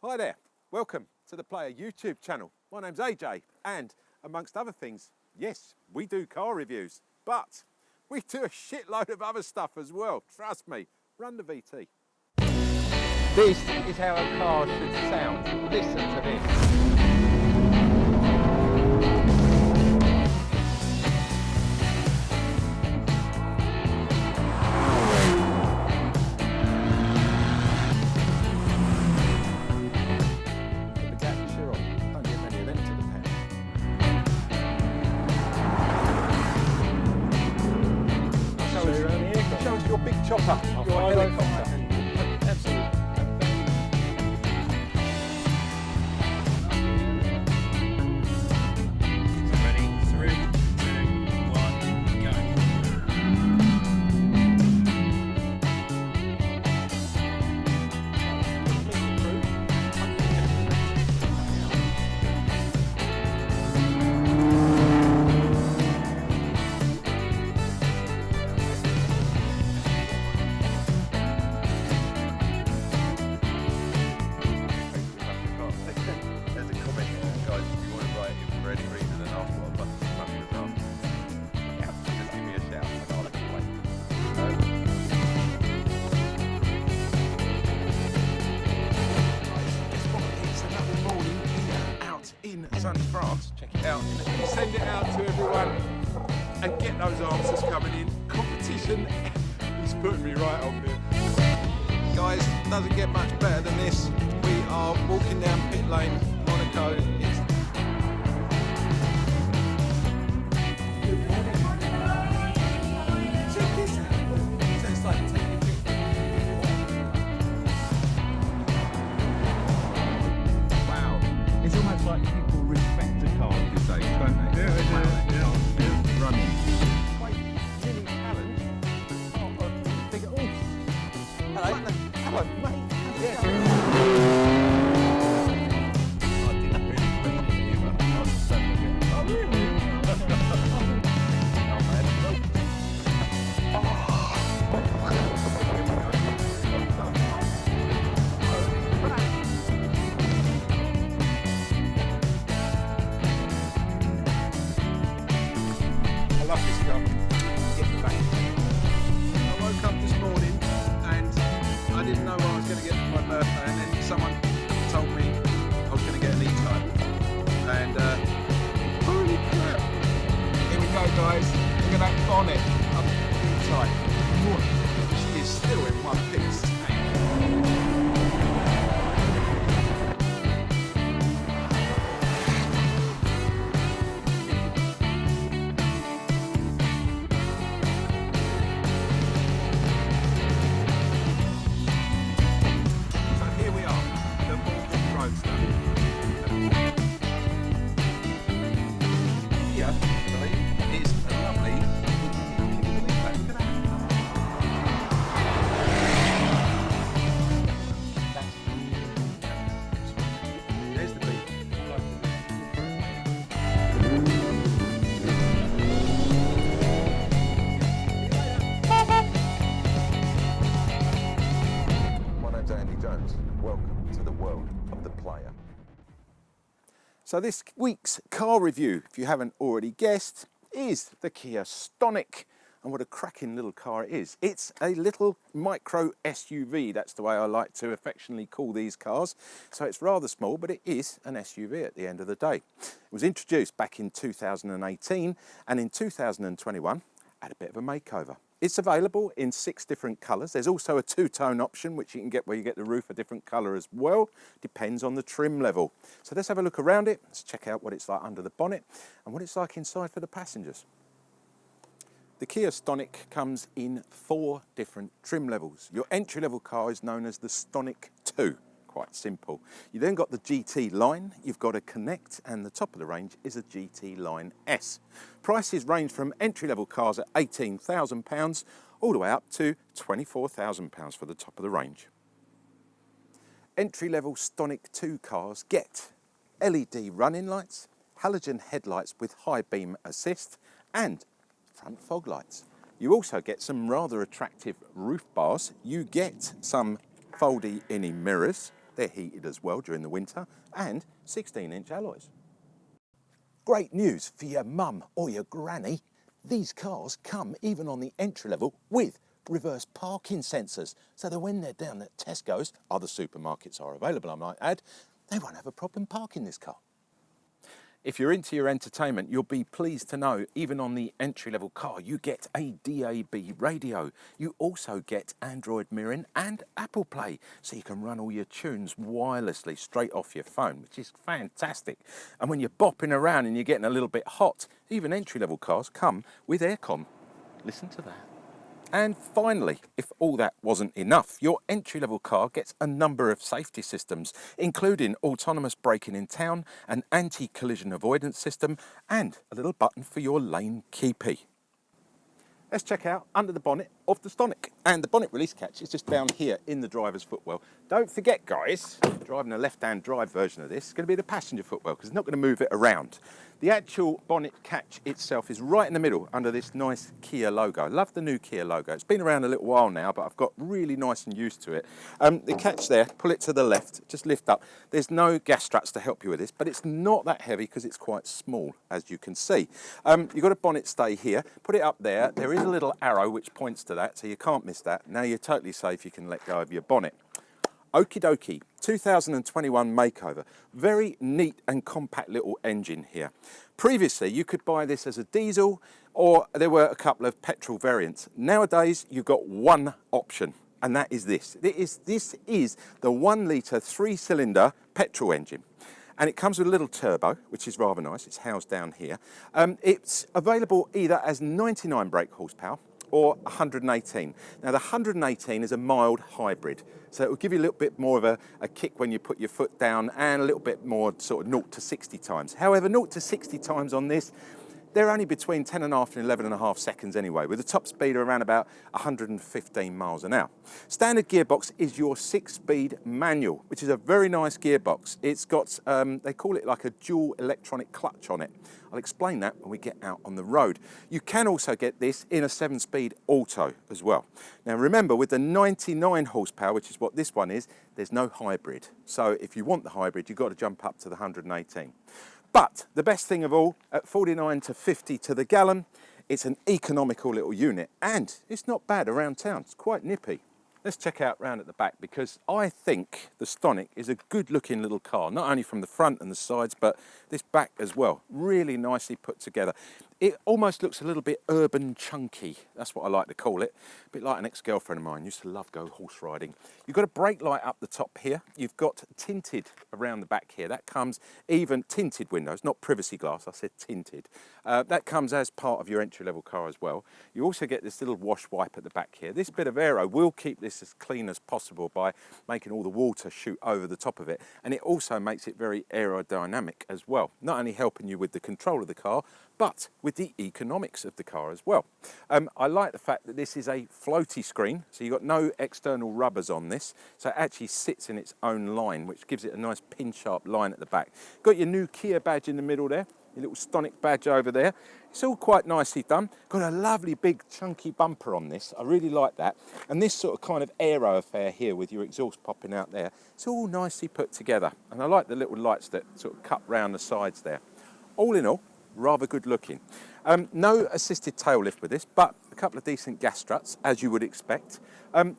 Hi there, welcome to the Player YouTube channel. My name's AJ and amongst other things, yes, we do car reviews, but we do a shitload of other stuff as well, trust me. Run the VT. This is how a car should sound. Listen to this. Show us your big chopper, your helicopter. Absolutely. Ready? 3, 2, 1, go. There's a comment here, guys, if you want to write it for any reason and ask what a button running was on. Yeah, just give me a shout and I'll let you wait. Guess what? It's another morning here out in sunny France. Check it out. Let me send it out to everyone and get those answers coming in. Competition is putting me right on here. Guys, doesn't get much better than this. We are walking down pit lane, Monaco. Check this out. So it's like taking a picture. Wow. It's almost like people respect a car these days, don't they? Yeah. Running. Wait, Lily Allen. Oh, big hello. Hello, mate. Yeah. I didn't really mean it here, but I was saying it. Oh, really? Oh, man. I love this car. Get the back. I woke up this morning and I didn't know what I was going to get for my birthday, and then someone told me I was going to get an E-Type. And holy crap! Here we go, guys. Look at that bonnet on the E-Type. She is still in one piece. So here we are, the Morgan Roadster. Here, I believe, is a lovely. There's the beat. My name's Andy Jones. Welcome to the world of the player. So this week's car review, if you haven't already guessed, is the Kia Stonic. And what a cracking little car it is. It's a little micro SUV. That's the way I like to affectionately call these cars. So it's rather small, but it is an SUV at the end of the day. It was introduced back in 2018, and in 2021 had a bit of a makeover. It's available in 6 different colours. There's also a 2-tone option, which you can get where you get the roof a different colour as well. Depends on the trim level. So let's have a look around it. Let's check out what it's like under the bonnet and what it's like inside for the passengers. The Kia Stonic comes in 4 different trim levels. Your entry-level car is known as the Stonic 2. Quite simple. You then got the GT line, you've got a Connect, and the top of the range is a GT line S. Prices range from entry-level cars at £18,000 all the way up to £24,000 for the top of the range. Entry-level Stonic 2 cars get LED running lights, halogen headlights with high beam assist, and front fog lights. You also get some rather attractive roof bars. You get some foldy innie mirrors, They're heated as well during the winter, and 16-inch alloys. Great news for your mum or your granny. These cars come even on the entry level with reverse parking sensors, so that when they're down at Tesco's, other supermarkets are available I might add, they won't have a problem parking this car. If you're into your entertainment, you'll be pleased to know even on the entry-level car you get a DAB radio. You also get Android mirroring and Apple Play, so you can run all your tunes wirelessly straight off your phone, which is fantastic. And when you're bopping around and you're getting a little bit hot, even entry-level cars come with aircon. Listen to that. And finally, if all that wasn't enough, your entry-level car gets a number of safety systems, including autonomous braking in town, an anti-collision avoidance system, and a little button for your lane keepy. Let's check out under the bonnet of the Stonic. And the bonnet release catch is just down here in the driver's footwell. Don't forget, guys, driving a left-hand drive version of this is going to be the passenger footwell, because it's not going to move it around. The actual bonnet catch itself is right in the middle under this nice Kia logo. I love the new Kia logo. It's been around a little while now, but I've got really nice and used to it. The catch there, pull it to the left, just lift up. There's no gas struts to help you with this, but it's not that heavy because it's quite small, as you can see. You've got a bonnet stay here, put it up there. There is a little arrow which points to that, so you can't miss that. Now you're totally safe, you can let go of your bonnet. Okie dokie, 2021 makeover. Very neat and compact little engine here. Previously, you could buy this as a diesel, or there were a couple of petrol variants. Nowadays, you've got one option, and that is this. This is the 1 litre 3-cylinder petrol engine. And it comes with a little turbo, which is rather nice. It's housed down here. It's available either as 99 brake horsepower or 118. Now the 118 is a mild hybrid, so it will give you a little bit more of a kick when you put your foot down, and a little bit more sort of 0 to 60 times. However, 0 to 60 times on this, they're only between 10.5 and 11.5 seconds anyway, with a top speed of around about 115 miles an hour. Standard gearbox is your 6-speed manual, which is a very nice gearbox. It's got, they call it like a dual electronic clutch on it. I'll explain that when we get out on the road. You can also get this in a 7-speed auto as well. Now remember, with the 99 horsepower, which is what this one is, there's no hybrid. So if you want the hybrid, you've got to jump up to the 118. But the best thing of all, at 49 to 50 to the gallon, it's an economical little unit, and it's not bad around town. It's quite nippy. Let's check out round at the back, because I think the Stonic is a good looking little car, not only from the front and the sides, but this back as well. Really nicely put together. It almost looks a little bit urban chunky. That's what I like to call it. A bit like an ex-girlfriend of mine used to love go horse riding. You've got a brake light up the top here. You've got tinted around the back here. That comes even tinted windows, not privacy glass, I said tinted. That comes as part of your entry-level car as well. You also get this little wash wipe at the back here. This bit of aero will keep this as clean as possible by making all the water shoot over the top of it, and it also makes it very aerodynamic as well, not only helping you with the control of the car, but with the economics of the car as well. I like the fact that this is a floaty screen, so you've got no external rubbers on this, so it actually sits in its own line, which gives it a nice pin-sharp line at the back. Got your new Kia badge in the middle there, your little Stonic badge over there. It's all quite nicely done. Got a lovely big chunky bumper on this. I really like that. And this sort of kind of aero affair here with your exhaust popping out there, it's all nicely put together. And I like the little lights that sort of cut round the sides there. All in all, rather good looking. No assisted tail lift with this, but a couple of decent gas struts, as you would expect.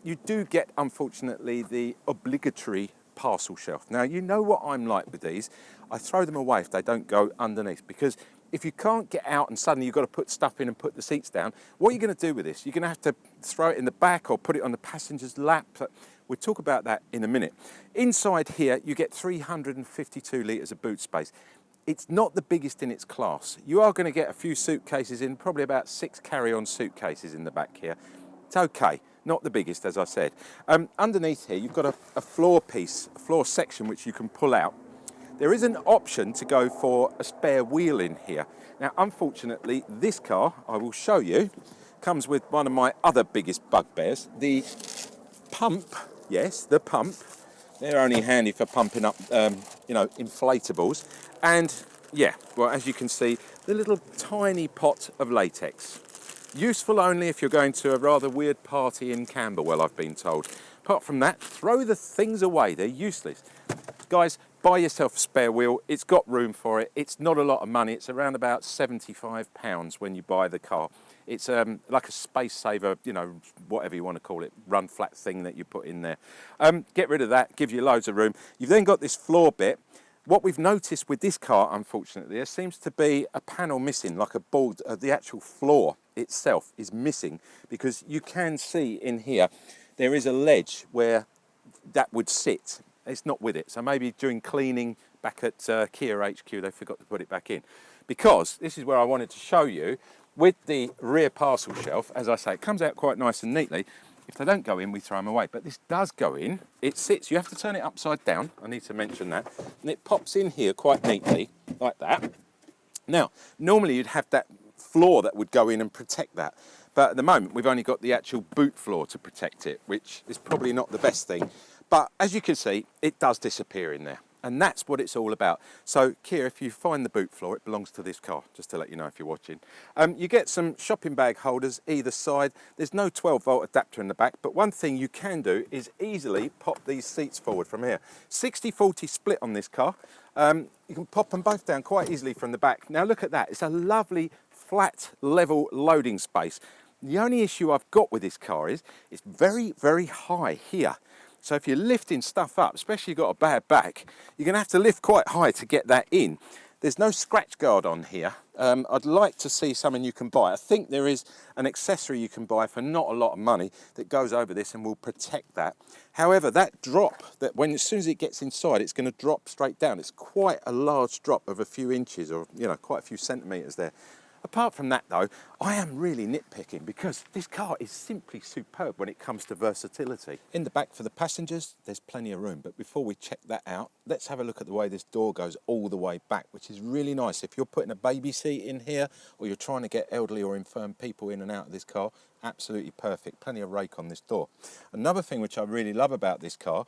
You do get, unfortunately, the obligatory parcel shelf. Now, you know what I'm like with these. I throw them away if they don't go underneath, because if you can't get out and suddenly you've got to put stuff in and put the seats down, what are you going to do with this? You're going to have to throw it in the back or put it on the passenger's lap. We'll talk about that in a minute. Inside here, you get 352 litres of boot space. It's not the biggest in its class. You are going to get a few suitcases in, probably about 6 carry-on suitcases in the back here. It's okay, not the biggest, as I said. Underneath here, you've got a floor piece, a floor section which you can pull out. There is an option to go for a spare wheel in here. Now, unfortunately, this car, I will show you, comes with one of my other biggest bugbears, the pump. Yes, the pump. They're only handy for pumping up, inflatables. And yeah, well, as you can see, the little tiny pot of latex. Useful only if you're going to a rather weird party in Camberwell, I've been told. Apart from that, throw the things away, they're useless. Guys, buy yourself a spare wheel. It's got room for it. It's not a lot of money. It's around about £75 when you buy the car. It's like a space saver, you know, whatever you want to call it, run flat thing that you put in there. Get rid of that, give you loads of room. You've then got this floor bit. What we've noticed with this car, unfortunately, there seems to be a panel missing, like a board. The actual floor itself is missing, because you can see in here there is a ledge where that would sit. It's not with it. So maybe during cleaning back at Kia HQ, they forgot to put it back in. Because this is where I wanted to show you, with the rear parcel shelf, as I say, it comes out quite nice and neatly. If they don't go in, we throw them away. But this does go in. It sits. You have to turn it upside down. I need to mention that. And it pops in here quite neatly, like that. Now, normally you'd have that floor that would go in and protect that. But at the moment, we've only got the actual boot floor to protect it, which is probably not the best thing. But as you can see, it does disappear in there. And that's what it's all about. So, Kia, if you find the boot floor, it belongs to this car, just to let you know if you're watching. You get some shopping bag holders either side. There's no 12-volt adapter in the back, but one thing you can do is easily pop these seats forward from here. 60-40 split on this car. You can pop them both down quite easily from the back. Now, look at that. It's a lovely, flat, level loading space. The only issue I've got with this car is it's very, very high here. So if you're lifting stuff up, especially if you've got a bad back, you're going to have to lift quite high to get that in. There's no scratch guard on here. I'd like to see something you can buy. I think there is an accessory you can buy for not a lot of money that goes over this and will protect that. However, that drop, as soon as it gets inside, it's going to drop straight down. It's quite a large drop of a few inches, or quite a few centimetres there. Apart from that though, I am really nitpicking because this car is simply superb when it comes to versatility. In the back for the passengers, there's plenty of room, but before we check that out, let's have a look at the way this door goes all the way back, which is really nice. If you're putting a baby seat in here, or you're trying to get elderly or infirm people in and out of this car, absolutely perfect. Plenty of rake on this door. Another thing which I really love about this car,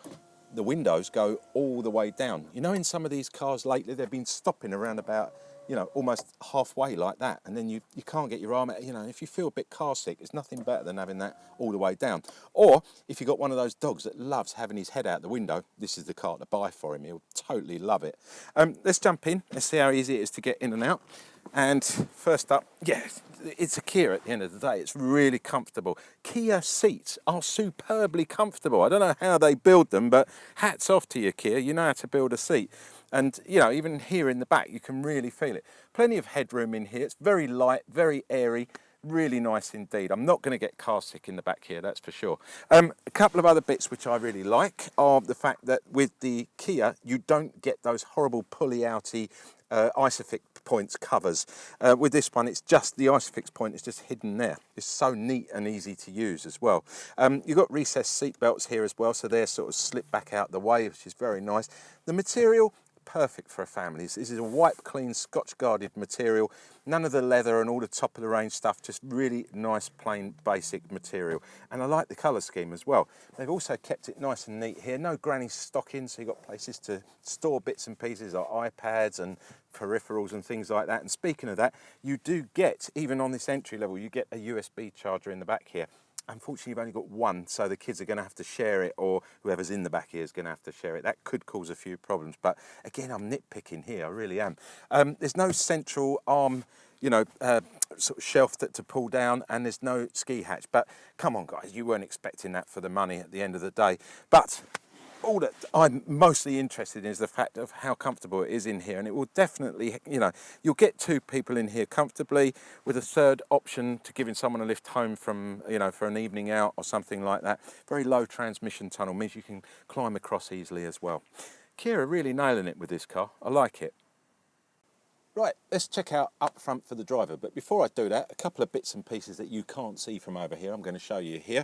the windows go all the way down. You know, in some of these cars lately, they've been stopping around about almost halfway like that, and then you can't get your arm out. If you feel a bit car sick, it's nothing better than having that all the way down. Or if you've got one of those dogs that loves having his head out the window, this is the car to buy for him. He'll totally love it. Let's jump in. Let's see how easy it is to get in and out. And first up, it's a Kia at the end of the day. It's really comfortable. Kia seats are superbly comfortable. I don't know how they build them, but hats off to you, Kia. You know how to build a seat. And, even here in the back, you can really feel it. Plenty of headroom in here. It's very light, very airy, really nice indeed. I'm not going to get car sick in the back here, that's for sure. A couple of other bits which I really like are the fact that with the Kia, you don't get those horrible pulley-outy Isofix points covers. With this one, it's just the Isofix point is just hidden there. It's so neat and easy to use as well. You've got recessed seat belts here as well, so they're sort of slip back out the way, which is very nice. The material, perfect for a family. This is a wipe clean Scotch guarded material, none of the leather and all the top of the range stuff, just really nice plain basic material. And I like the colour scheme as well. They've also kept it nice and neat here, no granny stockings, so you've got places to store bits and pieces like iPads and peripherals and things like that. And speaking of that, you do get, even on this entry level, you get a USB charger in the back here. Unfortunately, you've only got one, so the kids are going to have to share it, or whoever's in the back here is going to have to share it. That could cause a few problems, but again, I'm nitpicking here, I really am. There's no central arm, sort of shelf to pull down, and there's no ski hatch. But come on, guys, you weren't expecting that for the money at the end of the day. But all that I'm mostly interested in is the fact of how comfortable it is in here, and it will definitely, you'll get two people in here comfortably, with a third option to giving someone a lift home from, for an evening out or something like that. Very low transmission tunnel means you can climb across easily as well. Kia are really nailing it with this car. I like it. Right, let's check out up front for the driver. But before I do that, a couple of bits and pieces that you can't see from over here, I'm going to show you here.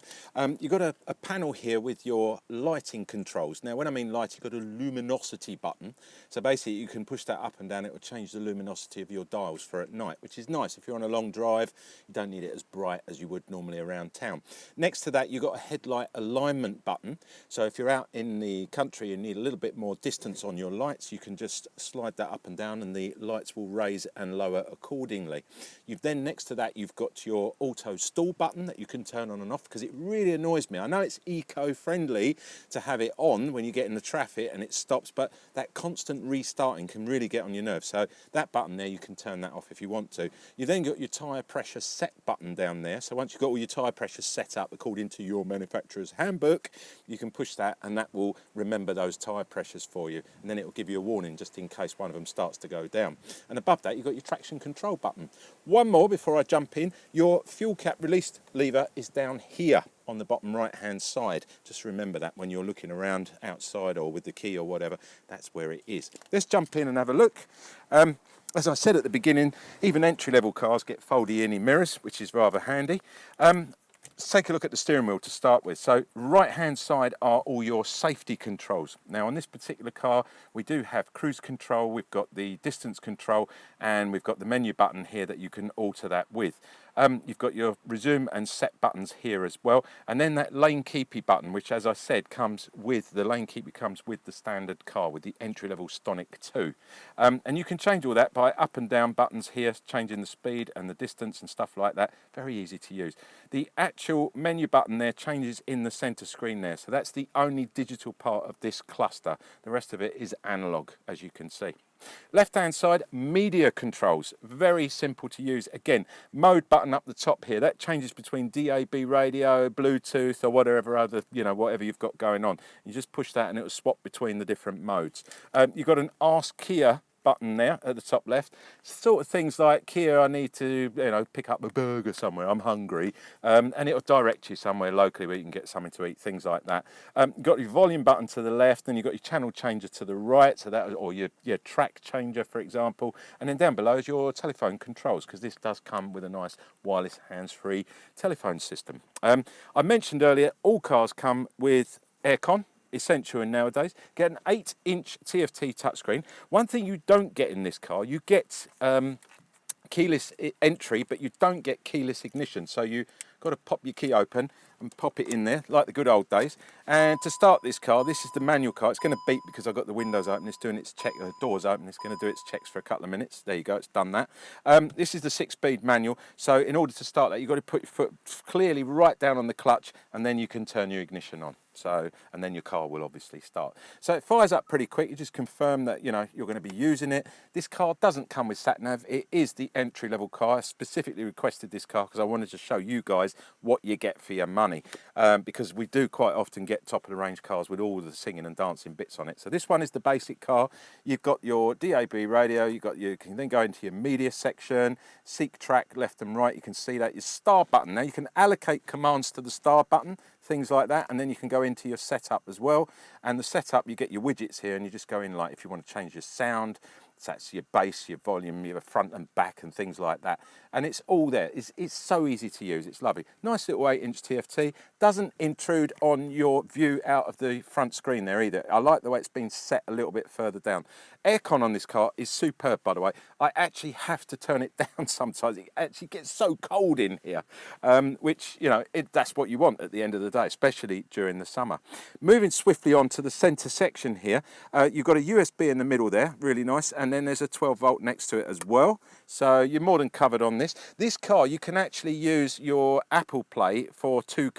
You've got a panel here with your lighting controls. Now, when I mean light, you've got a luminosity button. So basically, you can push that up and down. It will change the luminosity of your dials for at night, which is nice. If you're on a long drive, you don't need it as bright as you would normally around town. Next to that, you've got a headlight alignment button. So if you're out in the country and need a little bit more distance on your lights, you can just slide that up and down and the lights will will raise and lower accordingly. You've then, next to that, you've got your auto stall button that you can turn on and off, because it really annoys me. I know it's eco-friendly to have it on when you get in the traffic and it stops, but that constant restarting can really get on your nerves. So that button there, you can turn that off if you want to. You then got your tyre pressure set button down there. So once you've got all your tyre pressures set up according to your manufacturer's handbook, you can push that and that will remember those tyre pressures for you. And then it will give you a warning just in case one of them starts to go down. And above that, you've got your traction control button. One more before I jump in, your fuel cap release lever is down here on the bottom right hand side. Just remember that when you're looking around outside or with the key or whatever, that's where it is. Let's jump in and have a look. As I said at the beginning, even entry-level cars get foldy-in mirrors, which is rather handy. Let's take a look at the steering wheel to start with. So right-hand side are all your safety controls. Now on this particular car, we do have cruise control, we've got the distance control, and we've got the menu button here that you can alter that with. You've got your resume and set buttons here as well, and then that lane keepy button, which, as I said, comes with the lane keepy comes with the standard car, with the entry-level Stonic 2. And you can change all that by up and down buttons here, changing the speed and the distance and stuff like that. Very easy to use. The actual menu button there changes in the center screen there, so that's the only digital part of this cluster. The rest of it is analog, as you can see. Left hand side, media controls, very simple to use. Again, mode button up the top here, that changes between DAB radio, Bluetooth, or whatever other, whatever you've got going on. You just push that and it will swap between the different modes. You've got an Ask Kia button there at the top left, sort of things like, Kia, I need to pick up a burger somewhere, I'm hungry, and it'll direct you somewhere locally where you can get something to eat, things like that. You've got your volume button to the left, and you've got your channel changer to the right, so that, or your track changer, for example, and then down below is your telephone controls, because this does come with a nice wireless hands-free telephone system. I mentioned earlier, all cars come with aircon. Essential nowadays. Get an 8-inch TFT touchscreen. One thing you don't get in this car, you get keyless entry, but you don't get keyless ignition. So you got to pop your key open and pop it in there like the good old days. And to start this car, this is the manual car. It's going to beep because I've got the windows open. It's doing its check, the doors open. It's going to do its checks for a couple of minutes. There you go, it's done that. This is the 6-speed manual. So in order to start that, you've got to put your foot clearly right down on the clutch, and then you can turn your ignition on. So, and then your car will obviously start. So it fires up pretty quick. You just confirm that you're going to be using it. This car doesn't come with sat nav. It is the entry level car. I specifically requested this car because I wanted to show you guys what you get for your money, because we do quite often get top of the range cars with all the singing and dancing bits on it. So this one is the basic car. You've got your DAB radio. You can then go into your media section, seek track left and right. You can see that your star button. Now you can allocate commands to the star button, things like that, and then you can go into your setup as well. And the setup, you get your widgets here, and you just go in, like if you want to change your sound, so that's your bass, your volume, your front and back and things like that. And it's all there. It's so easy to use. It's lovely. Nice little 8-inch TFT. Doesn't intrude on your view out of the front screen there either. I like the way it's been set a little bit further down. Aircon on this car is superb, by the way. I actually have to turn it down sometimes. It actually gets so cold in here, which, that's what you want at the end of the day, especially during the summer. Moving swiftly on to the center section here, you've got a USB in the middle there, really nice, and then there's a 12-volt next to it as well. So you're more than covered on this. This car, you can actually use your Apple Play for two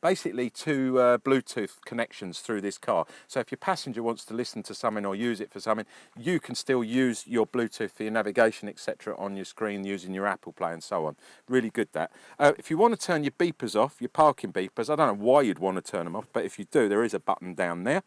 basically two Bluetooth connections through this car. So if your passenger wants to listen to something or use it for something, you can still use your Bluetooth for your navigation, etc., on your screen using your Apple Play and so on. Really good, that. If you want to turn your beepers off, your parking beepers, I don't know why you'd want to turn them off, but if you do, there is a button down there.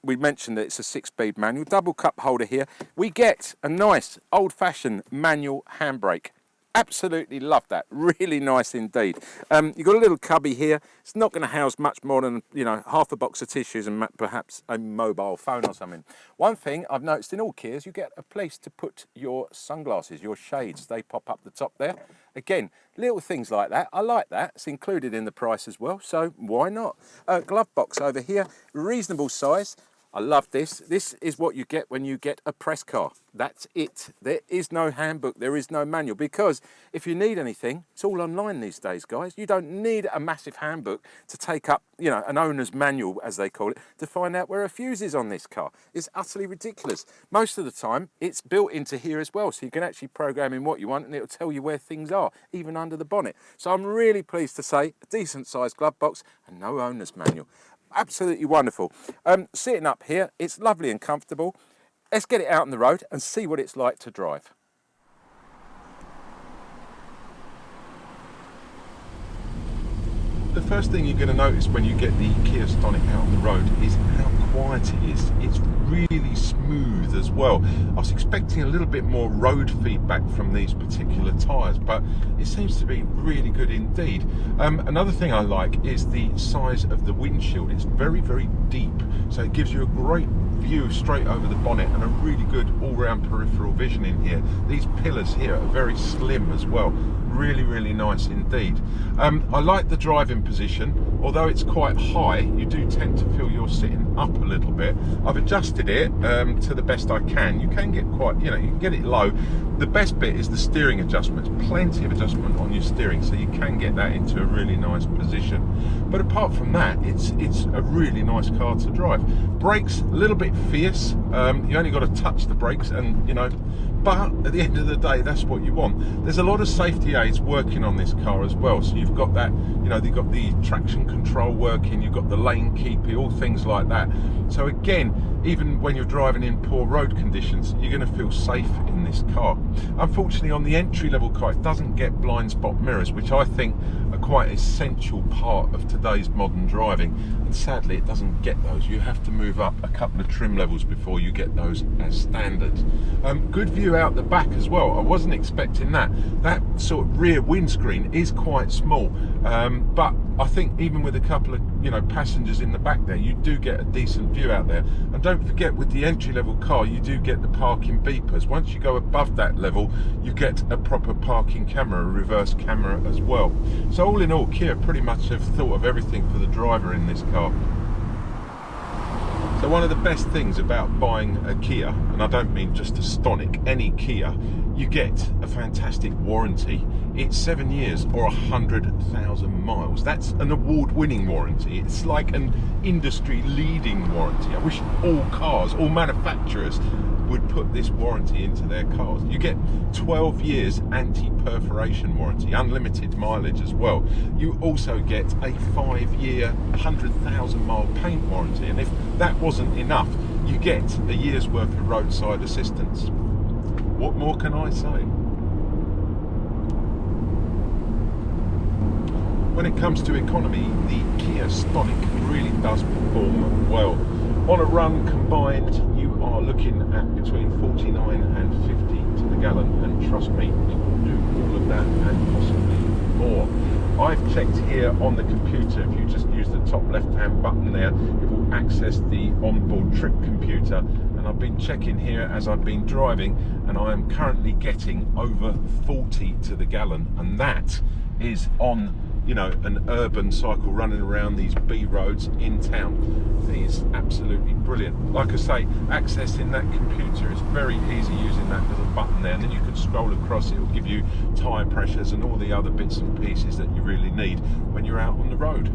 We mentioned that it's a 6-speed manual, double cup holder here. We get a nice old-fashioned manual handbrake. Absolutely love that. Really nice indeed. You've got a little cubby here. It's not going to house much more than half a box of tissues and perhaps a mobile phone or something. One thing I've noticed in all Kias, you get a place to put your sunglasses, your shades. They pop up the top there. Again, little things like that. I like that. It's included in the price as well, so why not? Glove box over here, reasonable size. I love this. This is what you get when you get a press car. That's it. There is no handbook, there is no manual, because if you need anything, it's all online these days, guys. You don't need a massive handbook to take up, you know, an owner's manual, as they call it, to find out where a fuse is on this car. It's utterly ridiculous. Most of the time, it's built into here as well, so you can actually program in what you want and it'll tell you where things are, even under the bonnet. So I'm really pleased to say, a decent sized glove box and no owner's manual. Absolutely wonderful. Sitting up here, it's lovely and comfortable. Let's get it out on the road and see what it's like to drive. The first thing you're going to notice when you get the Kia Stonic out on the road is how quiet it is. It's really smooth as well. I was expecting a little bit more road feedback from these particular tyres, but it seems to be really good indeed. Another thing I like is the size of the windshield. It's very, very deep, so it gives you a great view straight over the bonnet and a really good all-round peripheral vision in here. These pillars here are very slim as well. Really, really nice indeed. I like the driving position. Although it's quite high, you do tend to feel you're sitting up a little bit. I've adjusted it to the best I can. You can get quite, you know, you can get it low. The best bit is the steering adjustments. Plenty of adjustment on your steering, so you can get that into a really nice position. But apart from that, it's a really nice car to drive. Brakes, a little bit fierce. You only got to touch the brakes and, you know, but at the end of the day, that's what you want. There's a lot of safety aids working on this car as well. So you've got that, you know, you've got the traction control working, you've got the lane keeping, all things like that. So again, even when you're driving in poor road conditions, you're going to feel safe in this car. Unfortunately, on the entry-level car, it doesn't get blind spot mirrors, which I think are quite an essential part of today's modern driving. And sadly, it doesn't get those. You have to move up a couple of trim levels before you get those as standard. Good view out the back as well. I wasn't expecting that. That sort of rear windscreen is quite small, but I think even with a couple of, you know, passengers in the back there, you do get a decent view out there. And don't forget, with the entry-level car, you do get the parking beepers. Once you go above that level, you get a proper parking camera, a reverse camera as well. So all in all, Kia pretty much have thought of everything for the driver in this car. So one of the best things about buying a Kia, and I don't mean just a Stonic, any Kia, you get a fantastic warranty. It's 7 years or 100,000 miles. That's an award-winning warranty. It's like an industry-leading warranty. I wish all cars, all manufacturers would put this warranty into their cars. You get 12 years anti-perforation warranty, unlimited mileage as well. You also get a 5-year, 100,000 mile paint warranty. And if that wasn't enough, you get a year's worth of roadside assistance. What more can I say? When it comes to economy, the Kia Stonic really does perform well. On a run combined, you are looking at between 49 and 50 to the gallon, and trust me, it will do all of that and possibly more. I've checked here on the computer. If you just use the top left-hand button there, it will access the onboard trip computer. And I've been checking here as I've been driving, and I am currently getting over 40 to the gallon, and that is on, you know, an urban cycle running around these B roads in town. I think it's absolutely brilliant. Like I say, accessing that computer is very easy using that little button there, and then you can scroll across. It will give you tyre pressures and all the other bits and pieces that you really need when you're out on the road.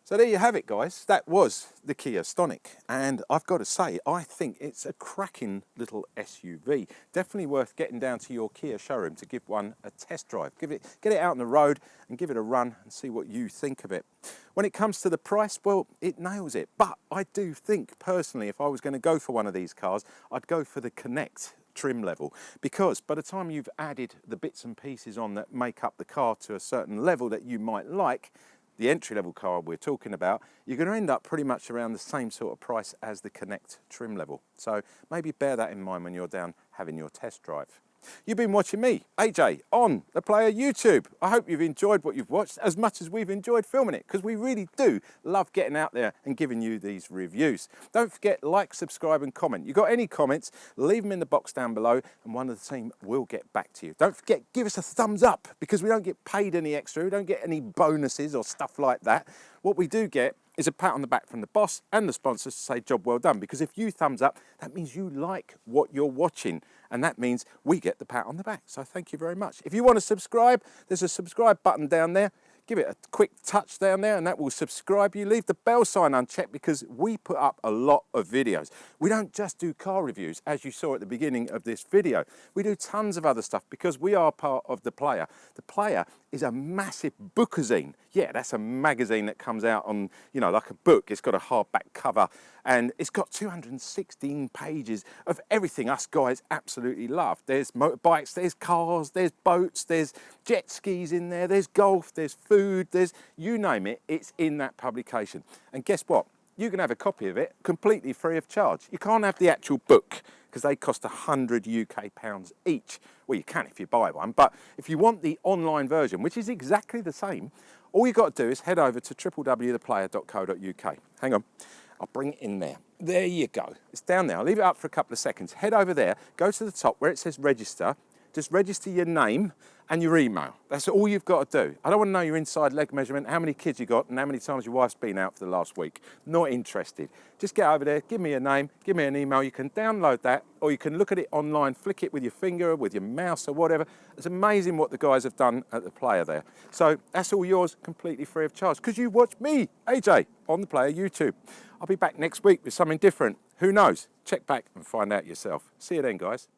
So there you have it, guys. That was the Kia Stonic, and I've got to say, I think it's a cracking little SUV. Definitely worth getting down to your Kia showroom to give one a test drive. Get it out on the road and give it a run and see what you think of it. When it comes to the price, well, it nails it. But I do think, personally, if I was going to go for one of these cars, I'd go for the Connect trim level, because by the time you've added the bits and pieces on that make up the car to a certain level that you might like, the entry-level car we're talking about, you're going to end up pretty much around the same sort of price as the Connect trim level. So maybe bear that in mind when you're down having your test drive. You've been watching me, AJ, on the Player YouTube. I hope you've enjoyed what you've watched as much as we've enjoyed filming it, because we really do love getting out there and giving you these reviews. Don't forget, like, subscribe and comment. You've got any comments, leave them in the box down below and one of the team will get back to you. Don't forget, give us a thumbs up, because we don't get paid any extra, we don't get any bonuses or stuff like that. What we do get is a pat on the back from the boss and the sponsors to say job well done, because if you thumbs up, that means you like what you're watching, and that means we get the pat on the back. So thank you very much. If you want to subscribe, there's a subscribe button down there. Give it a quick touch down there and that will subscribe you. Leave the bell sign unchecked, because we put up a lot of videos. We don't just do car reviews, as you saw at the beginning of this video. We do tons of other stuff because we are part of The Player. The Player is a massive bookazine. Yeah, that's a magazine that comes out on, you know, like a book. It's got a hardback cover and it's got 216 pages of everything us guys absolutely love. There's motorbikes, there's cars, there's boats, there's jet skis in there, there's golf, there's food, there's, you name it, it's in that publication. And guess what? You can have a copy of it completely free of charge. You can't have the actual book because they cost £100 UK each. Well, you can if you buy one, but if you want the online version, which is exactly the same, all you've got to do is head over to www.theplayer.co.uk. Hang on, I'll bring it in there. There you go. It's down there. I'll leave it up for a couple of seconds. Head over there, go to the top where it says register. Just register your name and your email. That's all you've got to do. I don't want to know your inside leg measurement, how many kids you got, and how many times your wife's been out for the last week. Not interested. Just get over there, give me a name, give me an email. You can download that, or you can look at it online, flick it with your finger, or with your mouse, or whatever. It's amazing what the guys have done at The Player there. So that's all yours, completely free of charge, because you watch me, AJ, on The Player YouTube. I'll be back next week with something different. Who knows? Check back and find out yourself. See you then, guys.